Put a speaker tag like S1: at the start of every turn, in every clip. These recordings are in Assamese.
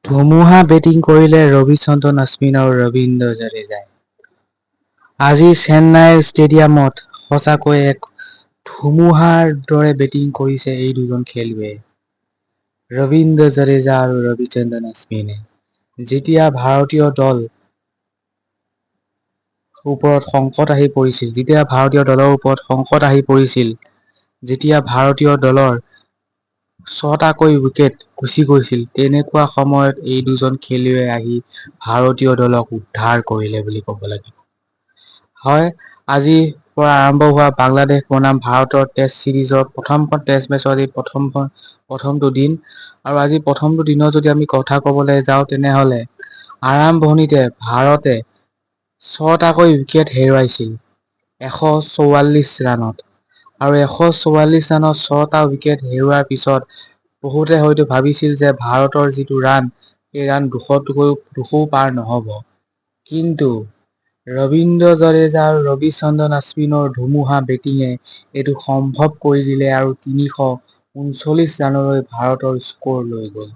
S1: ধুমুহা বেটিং কৰিলে ৰবিচন্দ্ৰন অশ্বিন আৰু ৰবীন্দ্ৰ জাদেজাই। আজি চেন্নাইৰ ষ্টেডিয়ামত সঁচাকৈ এক ধুমুহাৰ দৰে বেটিং কৰিছে এই দুজন খেলুৱৈয়ে। ৰবীন্দ্ৰ জাদেজা আৰু ৰবিচন্দ্ৰন অশ্বিনে যেতিয়া ভাৰতীয় দলৰ ওপৰত সংকট আহি পৰিছিল, যেতিয়া ভাৰতীয় দলৰ 6টাকৈ উইকেট গুচি গৈছিল, তেনেকুৱা সময়ত এই দুজন খেলুৱৈ আহি ভাৰতীয় দলক উদ্ধাৰ কৰিলে বুলি ক'ব লাগিব। হয়, আজিৰ পৰা আৰম্ভ হোৱা বাংলাদেশ বনাম ভাৰতৰ টেষ্ট সিৰিজৰ প্ৰথমখন টেষ্ট মেচৰ আজি প্ৰথমটো দিন। আৰু আজি প্ৰথমটো দিনৰ যদি আমি কথা ক'বলৈ যাওঁ, তেনেহ'লে আৰম্ভণিতে ভাৰতে 6টাকৈ উইকেট হেৰুৱাইছিল 144 ৰানত। আৰু 144 ৰানত 6টা উইকেট হেৰুৱাৰ পিছত বহুতে হয়তো ভাবিছিল যে ভাৰতৰ যিটো ৰান, সেই ৰান 200ও পাৰ নহ'ব। কিন্তু ৰবীন্দ্ৰ জাদেজা আৰু ৰবিচন্দ্ৰন অশ্বিনৰ ধুমুহা বেটিঙে এইটো সম্ভৱ কৰি দিলে আৰু 339 ৰানলৈ ভাৰতৰ স্ক'ৰ লৈ গ'ল।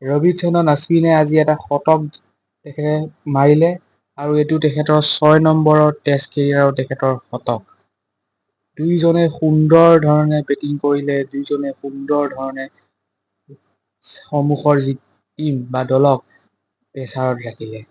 S1: ৰবিচন্দ্ৰন অশ্বিনে আজি এটা শতক তেখেতে মাৰিলে আৰু এইটো তেখেতৰ 6 নম্বৰৰ টেষ্ট কেৰিয়াৰৰ তেখেতৰ শতক। দুইজনে সুন্দৰ ধৰণে বেটিং কৰিলে, দুইজনে সুন্দৰ ধৰণে সন্মুখৰ যি টিম বা দলক প্ৰেছাৰত ৰাখিলে।